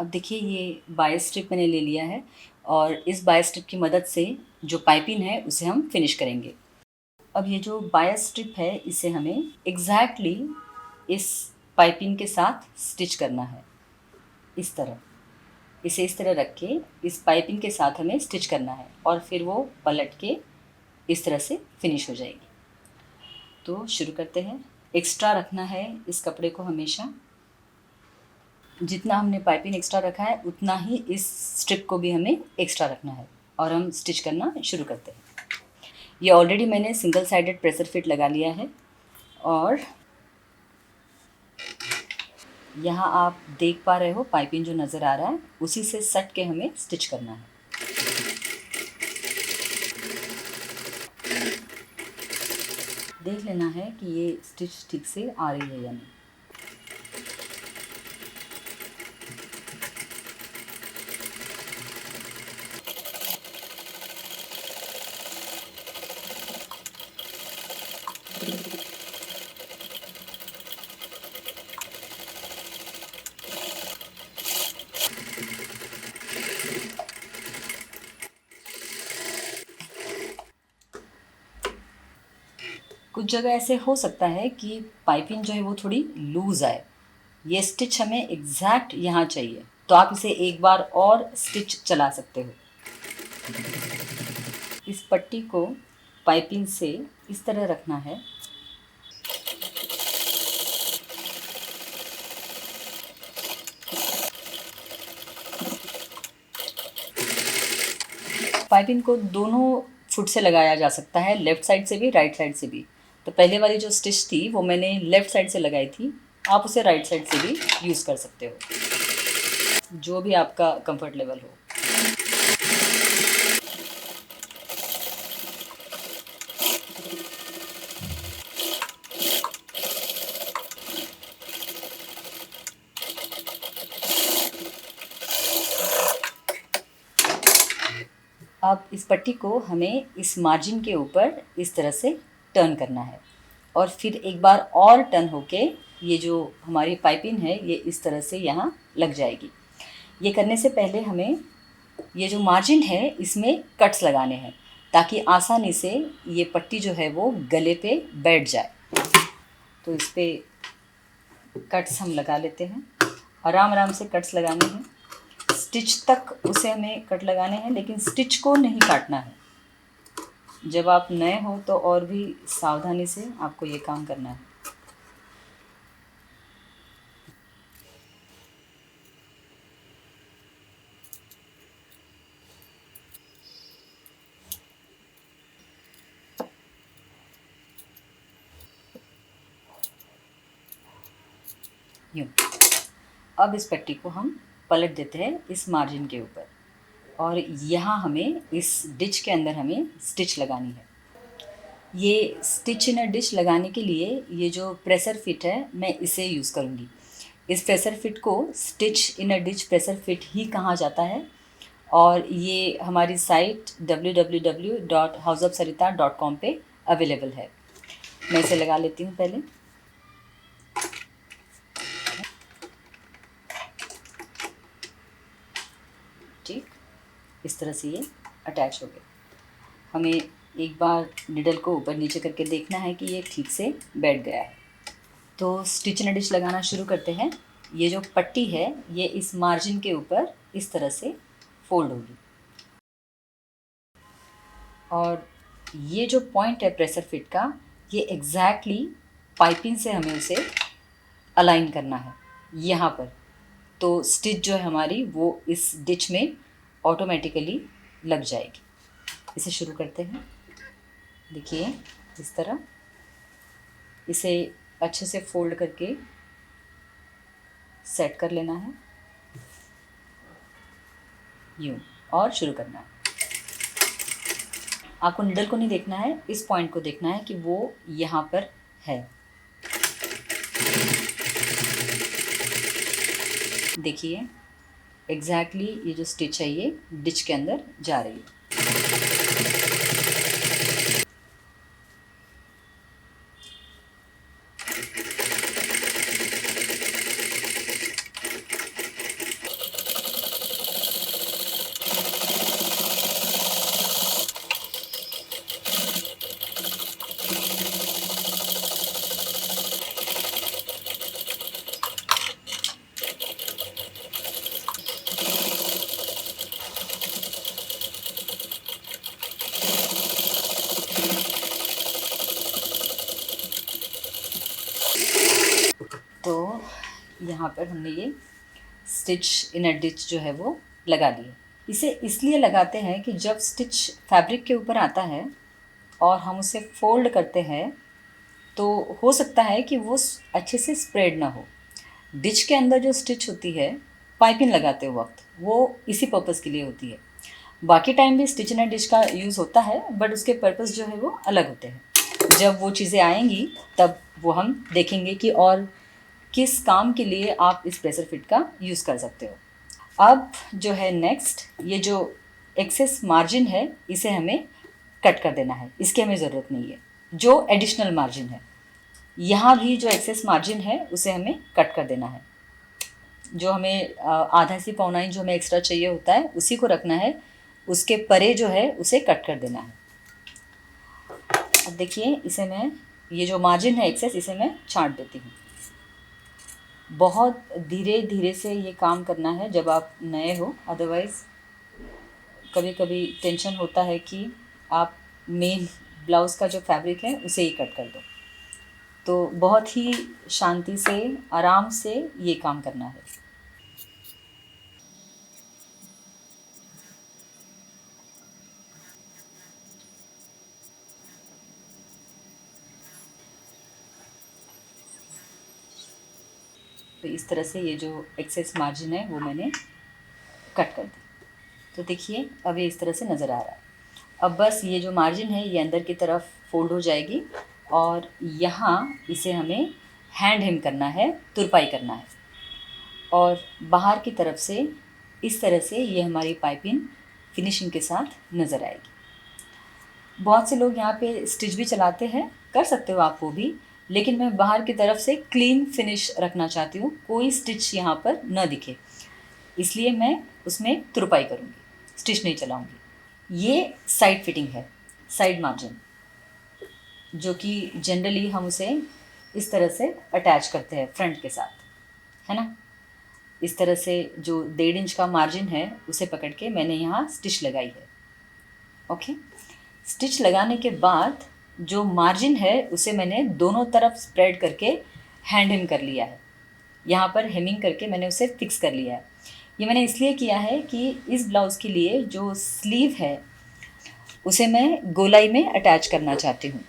अब देखिए ये बायस स्ट्रिप मैंने ले लिया है और इस बायस स्ट्रिप की मदद से जो पाइपिंग है उसे हम फिनिश करेंगे। अब ये जो बायस स्ट्रिप है इसे हमें एग्जैक्टली इस पाइपिंग के साथ स्टिच करना है। इस तरह इसे इस तरह रख के इस पाइपिंग के साथ हमें स्टिच करना है और फिर वो पलट के इस तरह से फिनिश हो जाएगी। तो शुरू करते हैं। एक्स्ट्रा रखना है इस कपड़े को हमेशा। जितना हमने पाइपिंग एक्स्ट्रा रखा है उतना ही इस स्ट्रिप को भी हमें एक्स्ट्रा रखना है और हम स्टिच करना शुरू करते हैं। ये ऑलरेडी मैंने सिंगल साइडेड प्रेशर फिट लगा लिया है और यहाँ आप देख पा रहे हो पाइपिंग जो नज़र आ रहा है उसी से सट के हमें स्टिच करना है। देख लेना है कि ये स्टिच ठीक से आ रही है या नहीं। कुछ जगह ऐसे हो सकता है कि पाइपिंग जो है वो थोड़ी लूज़ आए। ये स्टिच हमें एग्जैक्ट यहाँ चाहिए, तो आप इसे एक बार और स्टिच चला सकते हो। इस पट्टी को पाइपिंग से इस तरह रखना है। पाइपिंग को दोनों फुट से लगाया जा सकता है, लेफ़्ट साइड से भी राइट साइड से भी। तो पहले वाली जो स्टिच थी वो मैंने लेफ़्ट साइड से लगाई थी, आप उसे राइट साइड से भी यूज़ कर सकते हो, जो भी आपका कंफर्ट लेवल हो। अब इस पट्टी को हमें इस मार्जिन के ऊपर इस तरह से टर्न करना है और फिर एक बार और टर्न होके ये जो हमारी पाइपिंग है ये इस तरह से यहाँ लग जाएगी। ये करने से पहले हमें ये जो मार्जिन है इसमें कट्स लगाने हैं ताकि आसानी से ये पट्टी जो है वो गले पे बैठ जाए। तो इस पर कट्स हम लगा लेते हैं। आराम आराम से कट्स लगाने हैं, स्टिच तक उसे हमें कट लगाने हैं, लेकिन स्टिच को नहीं काटना है। जब आप नए हो तो और भी सावधानी से आपको ये काम करना है। यूँ। अब इस पट्टी को हम पलट देते हैं इस मार्जिन के ऊपर और यहाँ हमें इस डिच के अंदर हमें स्टिच लगानी है। ये स्टिच इन अ डिश लगाने के लिए ये जो प्रेशर फिट है मैं इसे यूज़ करूँगी। इस प्रेशर फिट को stitch in a ditch pressure fit ही कहा जाता है और ये हमारी साइट www.houseofsarita.com पे अवेलेबल है। मैं इसे लगा लेती हूँ पहले। ठीक, इस तरह से ये अटैच हो गया। हमें एक बार निडल को ऊपर नीचे करके देखना है कि ये ठीक से बैठ गया है। तो स्टिच इन अ डिश लगाना शुरू करते हैं। ये जो पट्टी है ये इस मार्जिन के ऊपर इस तरह से फोल्ड होगी और ये जो पॉइंट है प्रेशर फिट का ये एग्जैक्टली पाइपिंग से हमें उसे अलाइन करना है यहाँ पर। तो स्टिच जो है हमारी वो इस डिच में ऑटोमेटिकली लग जाएगी। इसे शुरू करते हैं। देखिए इस तरह इसे अच्छे से फोल्ड करके सेट कर लेना है यूँ और शुरू करना है। आपको निडल को नहीं देखना है, इस पॉइंट को देखना है कि वो यहाँ पर है। देखिए एग्जैक्टली ये जो स्टिच है ये डिच के अंदर जा रही है। यहाँ पर हमने ये स्टिच इनर डिच जो है वो लगा ली है। इसे इसलिए लगाते हैं कि जब स्टिच फैब्रिक के ऊपर आता है और हम उसे फोल्ड करते हैं तो हो सकता है कि वो अच्छे से स्प्रेड ना हो। डिच के अंदर जो स्टिच होती है पाइपिंग लगाते वक्त, वो इसी पर्पज़ के लिए होती है। बाकी टाइम भी स्टिच एंड डिच का यूज़ होता है, बट उसके पर्पज़ जो है वो अलग होते हैं। जब वो चीज़ें आएंगी तब वो हम देखेंगे कि और किस काम के लिए आप इस प्रेशर फिट का यूज़ कर सकते हो। अब जो है नेक्स्ट, ये जो एक्सेस मार्जिन है इसे हमें कट कर देना है, इसकी हमें ज़रूरत नहीं है। जो एडिशनल मार्जिन है, यहाँ भी जो एक्सेस मार्जिन है उसे हमें कट कर देना है। जो हमें आधा से पौना इंच जो हमें एक्स्ट्रा चाहिए होता है उसी को रखना है, उसके परे जो है उसे कट कर देना है। अब देखिए, इसे मैं, ये जो मार्जिन है एक्सेस, इसे मैं छांट देती हूँ। बहुत धीरे धीरे से ये काम करना है जब आप नए हो, अदरवाइज़ कभी कभी टेंशन होता है कि आप मेन ब्लाउज़ का जो फैब्रिक है उसे ही कट कर दो। तो बहुत ही शांति से, आराम से ये काम करना है। तो इस तरह से ये जो एक्सेस मार्जिन है वो मैंने कट कर दी। तो देखिए, अब ये इस तरह से नज़र आ रहा है। अब बस ये जो मार्जिन है ये अंदर की तरफ फोल्ड हो जाएगी और यहाँ इसे हमें हैंड हेम करना है, तुरपाई करना है। और बाहर की तरफ से इस तरह से ये हमारी पाइपिंग फिनिशिंग के साथ नज़र आएगी। बहुत से लोग यहाँ पे स्टिच भी चलाते हैं, कर सकते हो आप वो भी, लेकिन मैं बाहर की तरफ से क्लीन फिनिश रखना चाहती हूँ, कोई स्टिच यहाँ पर न दिखे, इसलिए मैं उसमें तुरपाई करूँगी, स्टिच नहीं चलाऊँगी। ये साइड फिटिंग है, साइड मार्जिन, जो कि जनरली हम उसे इस तरह से अटैच करते हैं फ्रंट के साथ, है ना। इस तरह से जो 1.5 इंच का मार्जिन है उसे पकड़ के मैंने यहाँ स्टिच लगाई है। ओके, स्टिच लगाने के बाद जो मार्जिन है उसे मैंने दोनों तरफ स्प्रेड करके हैंड हेम कर लिया है। यहाँ पर हेमिंग करके मैंने उसे फिक्स कर लिया है। ये मैंने इसलिए किया है कि इस ब्लाउज़ के लिए जो स्लीव है उसे मैं गोलाई में अटैच करना चाहती हूँ।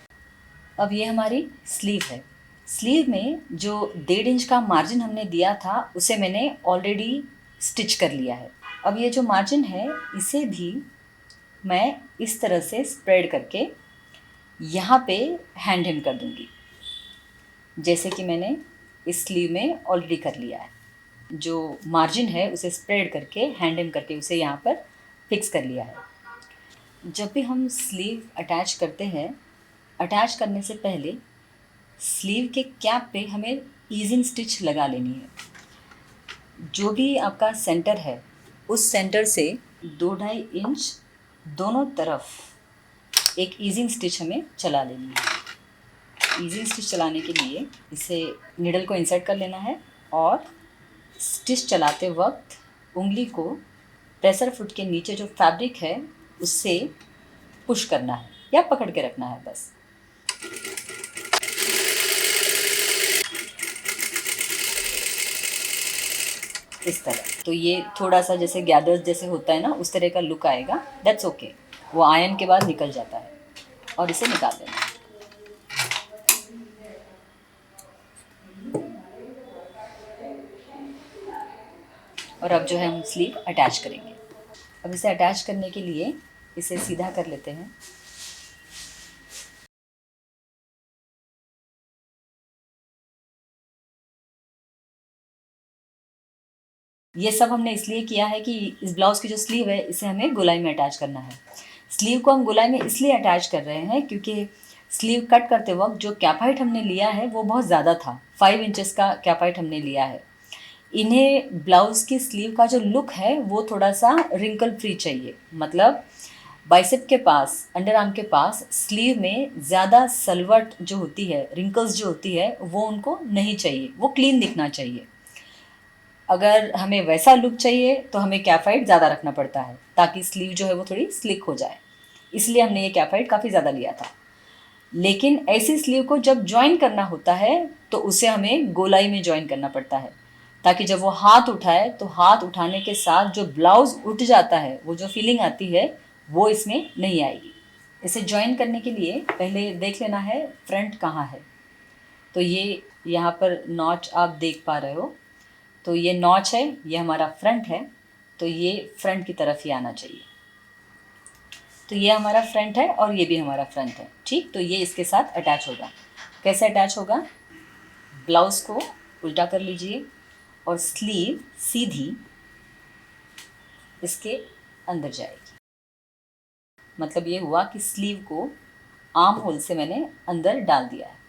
अब ये हमारी स्लीव है। स्लीव में जो 1.5 इंच का मार्जिन हमने दिया था उसे मैंने ऑलरेडी स्टिच कर लिया है। अब ये जो मार्जिन है इसे भी मैं इस तरह से स्प्रेड करके यहाँ पे हैंड हेम कर दूँगी, जैसे कि मैंने इस स्लीव में ऑलरेडी कर लिया है। जो मार्जिन है उसे स्प्रेड करके हैंड हेम करके उसे यहाँ पर फिक्स कर लिया है। जब भी हम स्लीव अटैच करते हैं, अटैच करने से पहले स्लीव के कैप पे हमें ईजिंग स्टिच लगा लेनी है। जो भी आपका सेंटर है उस सेंटर से 2-2.5 इंच दोनों तरफ एक ईजिंग स्टिच हमें चला लेनी है। ईजिंग स्टिच चलाने के लिए इसे निडल को इंसर्ट कर लेना है और स्टिच चलाते वक्त उंगली को प्रेशर फुट के नीचे जो फैब्रिक है उससे पुश करना है या पकड़ के रखना है बस। इस तरह, तो ये थोड़ा सा जैसे गैदर्स जैसे होता है ना, उस तरह का लुक आएगा। दैट्स ओके, वो आयन के बाद निकल जाता है और इसे निकाल देना है। और अब जो है हम स्लीव अटैच करेंगे। अब इसे अटैच करने के लिए इसे सीधा कर लेते हैं। ये सब हमने इसलिए किया है कि इस ब्लाउज़ की जो स्लीव है इसे हमें गोलाई में अटैच करना है। स्लीव को हम गोलाई में इसलिए अटैच कर रहे हैं क्योंकि स्लीव कट करते वक्त जो कैप हाइट हमने लिया है वो बहुत ज़्यादा था, 5 इंचेस का कैप हाइट हमने लिया है। इन्हें ब्लाउज़ की स्लीव का जो लुक है वो थोड़ा सा रिंकल फ्री चाहिए, मतलब बाइसेप के पास, अंडर आर्म के पास स्लीव में ज़्यादा सलवट जो होती है, रिंकल्स जो होती है वो उनको नहीं चाहिए, वो क्लीन दिखना चाहिए। अगर हमें वैसा लुक चाहिए तो हमें कैप हाइट ज़्यादा रखना पड़ता है ताकि स्लीव जो है वो थोड़ी स्लिक हो जाए, इसलिए हमने ये कैप हाइट काफ़ी ज़्यादा लिया था। लेकिन ऐसी स्लीव को जब जॉइन करना होता है तो उसे हमें गोलाई में जॉइन करना पड़ता है। ताकि जब वो हाथ उठाए तो हाथ उठाने के साथ जो ब्लाउज़ उठ जाता है, वो जो फीलिंग आती है वो इसमें नहीं आएगी। इसे जॉइन करने के लिए पहले देख लेना है फ्रंट कहाँ है। तो ये यहाँ पर नॉच आप देख पा रहे हो, तो ये नॉच है, ये हमारा फ्रंट है, तो ये फ्रंट की तरफ ही आना चाहिए। तो ये हमारा फ्रंट है और ये भी हमारा फ्रंट है, ठीक। तो ये इसके साथ अटैच होगा। कैसे अटैच होगा? ब्लाउज़ को उल्टा कर लीजिए और स्लीव सीधी इसके अंदर जाएगी। मतलब ये हुआ कि स्लीव को आर्म होल से मैंने अंदर डाल दिया है।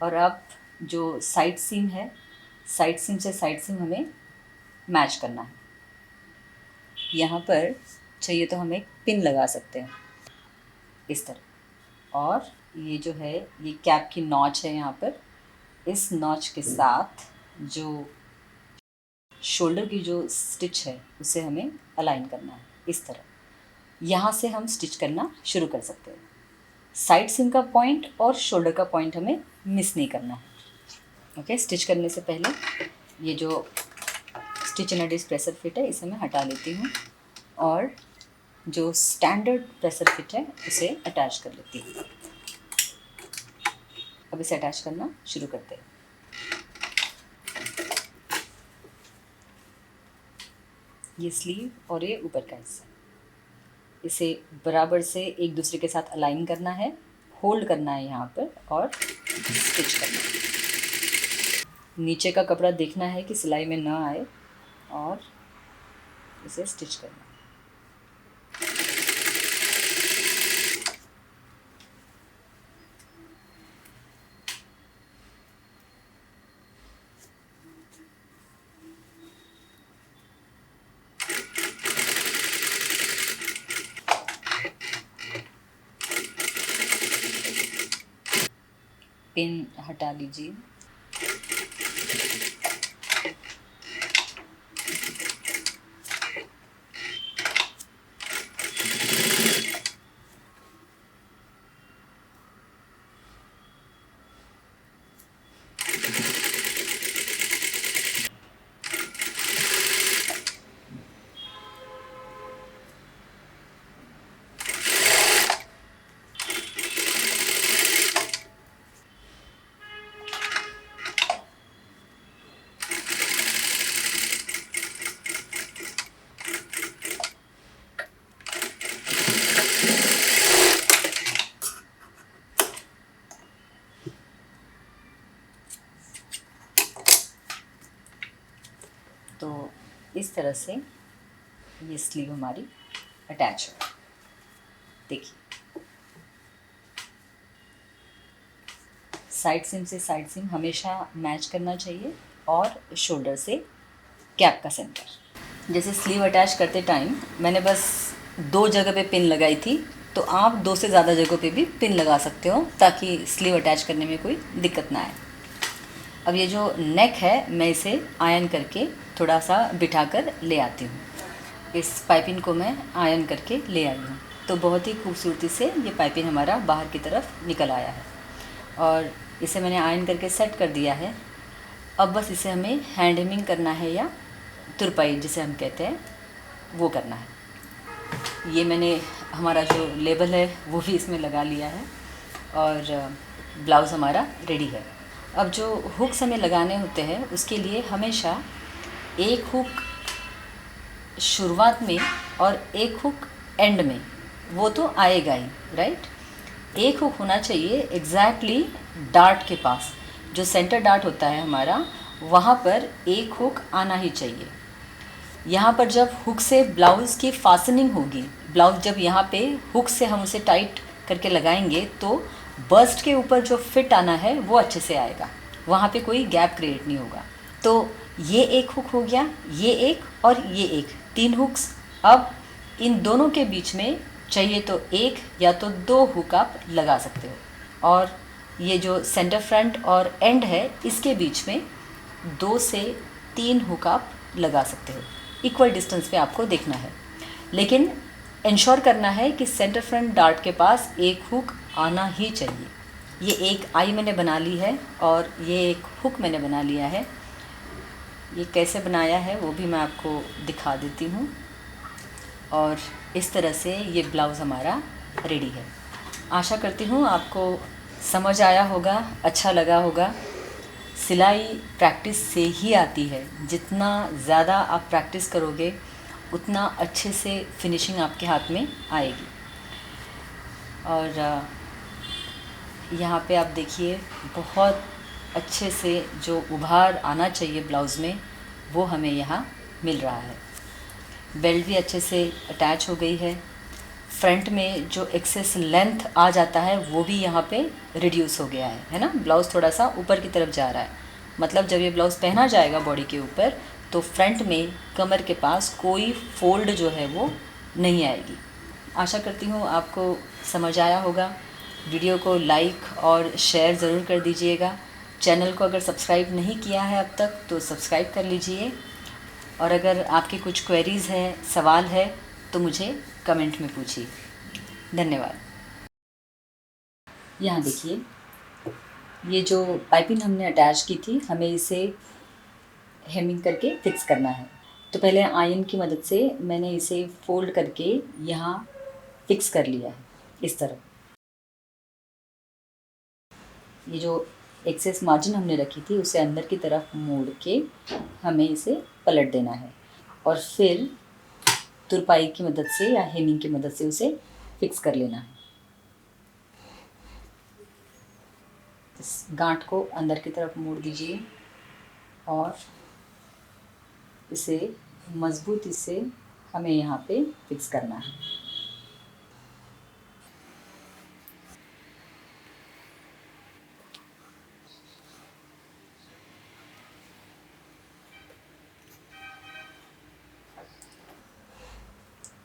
और अब जो साइड सीम है, साइड सीम से साइड सीम हमें मैच करना है। यहाँ पर चाहिए तो हम एक पिन लगा सकते हैं इस तरह। और ये जो है ये कैप की नॉच है, यहाँ पर इस नॉच के साथ जो शोल्डर की जो स्टिच है उसे हमें अलाइन करना है इस तरह। यहाँ से हम स्टिच करना शुरू कर सकते हैं। साइड सीम का पॉइंट और शोल्डर का पॉइंट हमें मिस नहीं करना है। ओके, स्टिच करने से पहले ये जो स्टिच एंड डिस प्रेशर फिट है इसे मैं हटा लेती हूँ और जो स्टैंडर्ड प्रेशर फिट है उसे अटैच कर लेती हूँ। अब इसे अटैच करना शुरू करते हैं। ये स्लीव और ये ऊपर का हिस्सा, इसे बराबर से एक दूसरे के साथ अलाइन करना है, होल्ड करना है यहाँ पर और स्टिच करना है। नीचे का कपड़ा देखना है कि सिलाई में ना आए और इसे स्टिच करना है। पिन हटा लीजिए। तो इस तरह से ये स्लीव हमारी अटैच है। देखिए, साइड सीम से साइड सीम हमेशा मैच करना चाहिए और शोल्डर से कैप का सेंटर। जैसे स्लीव अटैच करते टाइम मैंने बस 2 जगह पे पिन लगाई थी, तो आप 2 से ज़्यादा जगहों पे भी पिन लगा सकते हो ताकि स्लीव अटैच करने में कोई दिक्कत ना आए। अब ये जो नेक है मैं इसे आयरन करके थोड़ा सा बिठा कर ले आती हूँ। इस पाइपिंग को मैं आयरन करके ले आई हूँ, तो बहुत ही खूबसूरती से ये पाइपिंग हमारा बाहर की तरफ निकल आया है और इसे मैंने आयरन करके सेट कर दिया है। अब बस इसे हमें हैंड हेमिंग करना है या तुरपाई जिसे हम कहते हैं वो करना है। ये मैंने हमारा जो लेबल है वो भी इसमें लगा लिया है और ब्लाउज़ हमारा रेडी है। अब जो हुक्स हमें लगाने होते हैं उसके लिए हमेशा एक हुक शुरुआत में और एक हुक एंड में, वो तो आएगा ही, राइट। एक हुक होना चाहिए एग्जैक्टली डार्ट के पास, जो सेंटर डार्ट होता है हमारा, वहाँ पर एक हुक आना ही चाहिए। यहाँ पर जब हुक से ब्लाउज़ की फास्टनिंग होगी, ब्लाउज़ जब यहाँ पे हुक से हम उसे टाइट करके लगाएंगे तो बस्ट के ऊपर जो फिट आना है वो अच्छे से आएगा, वहाँ पे कोई गैप क्रिएट नहीं होगा। तो ये एक हुक हो गया, ये एक और ये एक, 3 हुक्स। अब इन दोनों के बीच में चाहिए तो 1 या तो 2 हुक आप लगा सकते हो और ये जो सेंटर फ्रंट और एंड है इसके बीच में 2 से 3 हुक आप लगा सकते हो। इक्वल डिस्टेंस पे आपको देखना है, लेकिन इंश्योर करना है कि सेंटर फ्रंट डार्ट के पास एक हुक आना ही चाहिए। ये एक आई मैंने बना ली है और ये एक हुक मैंने बना लिया है। ये कैसे बनाया है वो भी मैं आपको दिखा देती हूँ। और इस तरह से ये ब्लाउज़ हमारा रेडी है। आशा करती हूँ आपको समझ आया होगा, अच्छा लगा होगा। सिलाई प्रैक्टिस से ही आती है। जितना ज़्यादा आप प्रैक्टिस करोगे उतना अच्छे से फिनिशिंग आपके हाथ में आएगी। और यहाँ पे आप देखिए बहुत अच्छे से जो उभार आना चाहिए ब्लाउज़ में वो हमें यहाँ मिल रहा है। बेल्ट भी अच्छे से अटैच हो गई है। फ्रंट में जो एक्सेस लेंथ आ जाता है वो भी यहाँ पे रिड्यूस हो गया है ना। ब्लाउज़ थोड़ा सा ऊपर की तरफ जा रहा है, मतलब जब ये ब्लाउज़ पहना जाएगा बॉडी के ऊपर तो फ्रंट में कमर के पास कोई फोल्ड जो है वो नहीं आएगी। आशा करती हूँ आपको समझ आया होगा। वीडियो को लाइक और शेयर ज़रूर कर दीजिएगा। चैनल को अगर सब्सक्राइब नहीं किया है अब तक तो सब्सक्राइब कर लीजिए। और अगर आपकी कुछ क्वेरीज़ हैं, सवाल है तो मुझे कमेंट में पूछिए। धन्यवाद। यहाँ देखिए ये जो पाइपिंग हमने अटैच की थी हमें इसे हेमिंग करके फिक्स करना है। तो पहले आयरन की मदद से मैंने इसे फोल्ड करके यहाँ फिक्स कर लिया है इस तरह। ये जो एक्सेस मार्जिन हमने रखी थी उसे अंदर की तरफ मोड़ के हमें इसे पलट देना है और फिर तुरपाई की मदद से या हेमिंग की मदद से उसे फिक्स कर लेना है। इस गांठ को अंदर की तरफ मोड़ दीजिए और इसे मज़बूती से हमें यहाँ पे फिक्स करना है।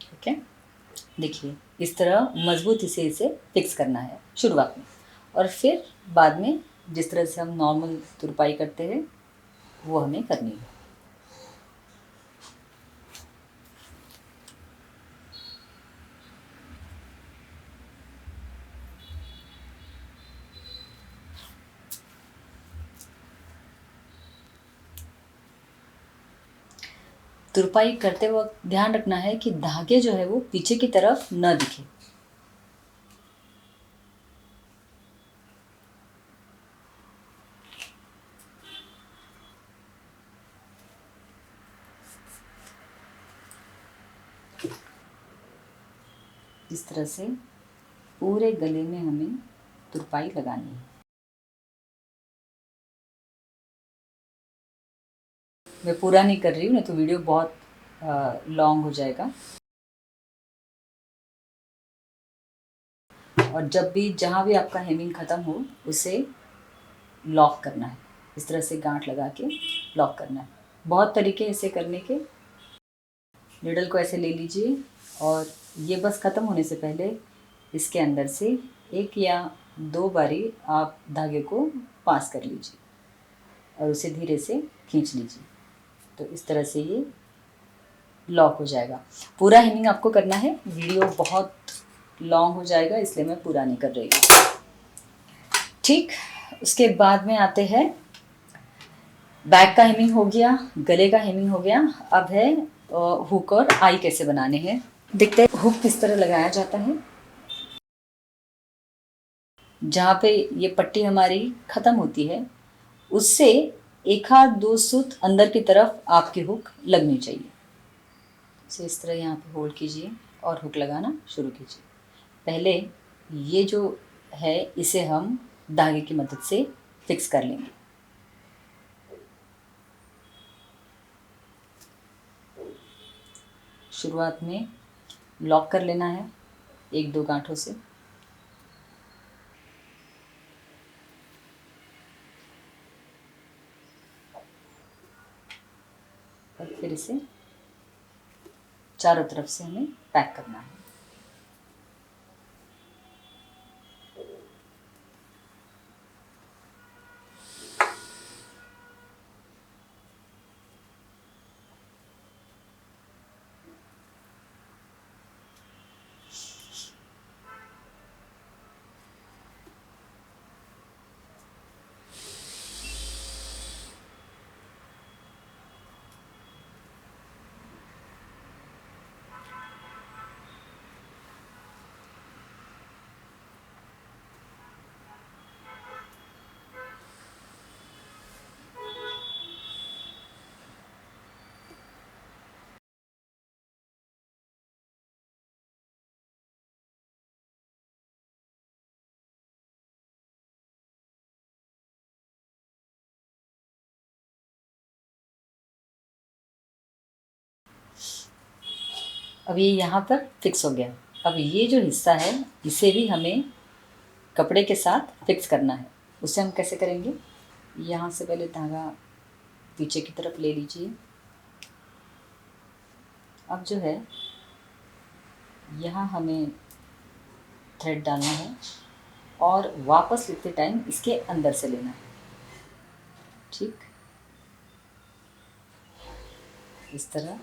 ठीक है, देखिए इस तरह मज़बूती से इसे फिक्स करना है शुरुआत में, और फिर बाद में जिस तरह से हम नॉर्मल तुरपाई करते हैं वो हमें करनी है। तुरपाई करते वक्त ध्यान रखना है कि धागे जो है वो पीछे की तरफ न दिखे। इस तरह से पूरे गले में हमें तुरपाई लगानी है। मैं पूरा नहीं कर रही हूँ, नहीं तो वीडियो बहुत लॉन्ग हो जाएगा। और जब भी जहाँ भी आपका हेमिंग ख़त्म हो उसे लॉक करना है। इस तरह से गांठ लगा के लॉक करना है। बहुत तरीके ऐसे करने के। नीडल को ऐसे ले लीजिए और ये बस ख़त्म होने से पहले इसके अंदर से एक या दो बारी आप धागे को पास कर लीजिए और उसे धीरे से खींच लीजिए। तो इस तरह से ये लॉक हो जाएगा। पूरा हेमिंग आपको करना है। वीडियो बहुत लॉन्ग हो जाएगा इसलिए मैं पूरा नहीं कर रही हूँ। ठीक, उसके बाद में आते हैं बैक का हेमिंग हो गया, गले का हेमिंग हो गया। अब है हुक और आई कैसे बनाने हैं। देखते हैं हुक किस तरह लगाया जाता है। जहाँ पे ये पट्टी हमारी ख़त्म होती है उससे एक हाथ दो सूत अंदर की तरफ आपकी हुक लगनी चाहिए। इसे इस तरह यहाँ पे होल्ड कीजिए और हुक लगाना शुरू कीजिए। पहले ये जो है इसे हम धागे की मदद से फिक्स कर लेंगे। शुरुआत में लॉक कर लेना है एक दो गांठों से। और फिर इसे चारों तरफ से हमें पैक करना है। अब ये यहाँ पर फिक्स हो गया। अब ये जो हिस्सा है इसे भी हमें कपड़े के साथ फिक्स करना है। उसे हम कैसे करेंगे, यहाँ से पहले धागा पीछे की तरफ ले लीजिए। अब जो है यहाँ हमें थ्रेड डालना है और वापस लिखते टाइम इसके अंदर से लेना है। ठीक, इस तरह।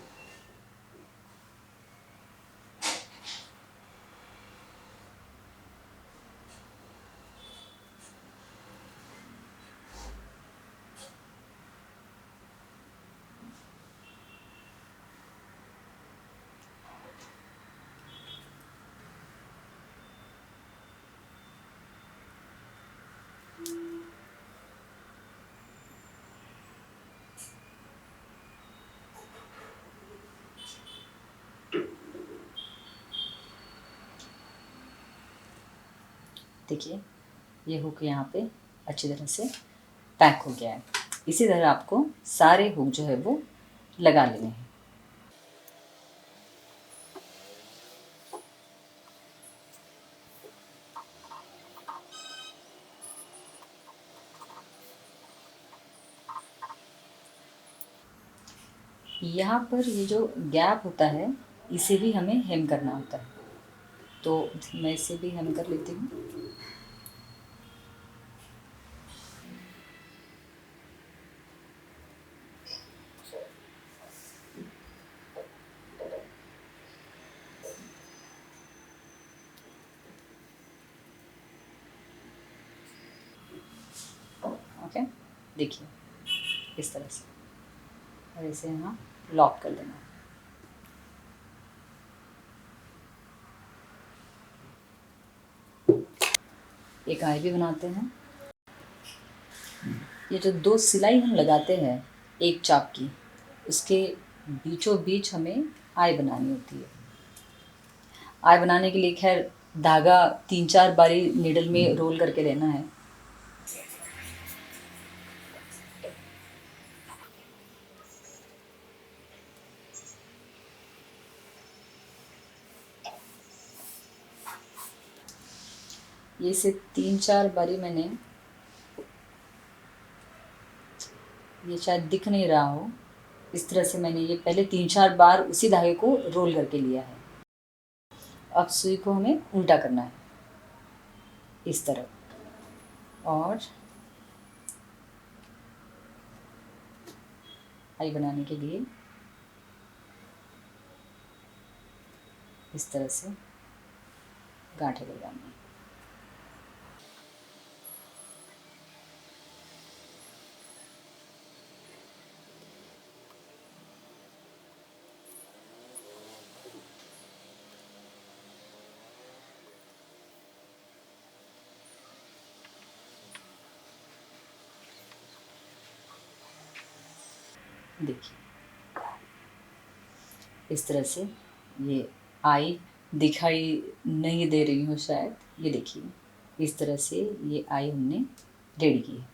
देखिए ये हुक यहाँ पे अच्छी तरह से पैक हो गया है। इसी तरह आपको सारे हुक जो है वो लगा लेने हैं। यहाँ पर ये जो गैप होता है इसे भी हमें हेम करना होता है, तो मैं इसे भी हेम कर लेती हूँ। ओके, देखिए इस तरह से, और इसे यहाँ लॉक कर देना। एक आई भी बनाते हैं। ये जो दो सिलाई हम लगाते हैं एक चाप की, उसके बीचों बीच हमें आई बनानी होती है। आई बनाने के लिए खैर धागा 3-4 बारी नीडल में रोल करके लेना है। ये से 3-4 बारी मैंने, ये शायद दिख नहीं रहा हो, इस तरह से मैंने ये पहले 3-4 बार उसी धागे को रोल करके लिया है। अब सुई को हमें उल्टा करना है इस तरह, और आई बनाने के लिए इस तरह से गांठें लगानी है। देखिए इस तरह से ये आई दिखाई नहीं दे रही हो शायद, ये देखिए इस तरह से ये आई हमने रेडी की है।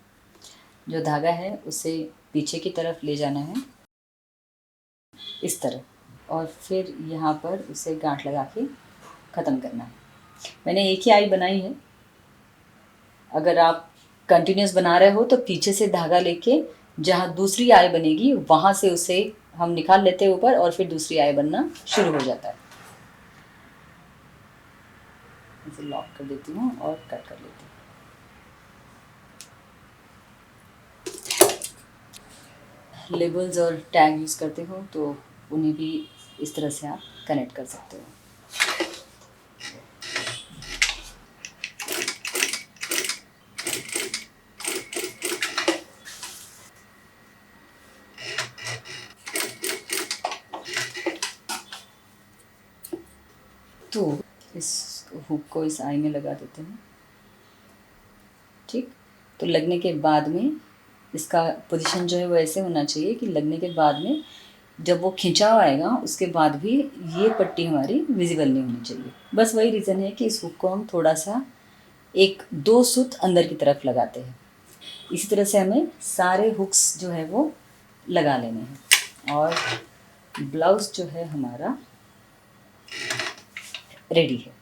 जो धागा है उसे पीछे की तरफ ले जाना है इस तरह, और फिर यहाँ पर उसे गांठ लगा के ख़त्म करना है। मैंने एक ही आई बनाई है। अगर आप कंटिन्यूस बना रहे हो तो पीछे से धागा लेके जहाँ दूसरी आई बनेगी वहाँ से उसे हम निकाल लेते हैं ऊपर, और फिर दूसरी आई बनना शुरू हो जाता है। इसे लॉक कर देती हूँ और कट कर लेती हूँ। लेबल्स और टैग यूज़ करते हो तो उन्हें भी इस तरह से आप कनेक्ट कर सकते हो। तो इस हुक को इस आई में लगा देते हैं। ठीक, तो लगने के बाद में इसका पोजीशन जो है वो ऐसे होना चाहिए कि लगने के बाद में जब वो खिंचा आएगा उसके बाद भी ये पट्टी हमारी विजिबल नहीं होनी चाहिए। बस वही रीज़न है कि इस हुक को हम थोड़ा सा 1-2 सूत अंदर की तरफ लगाते हैं। इसी तरह से हमें सारे हुक्स जो है वो लगा लेने हैं। और ब्लाउज़ जो है हमारा रेडी है।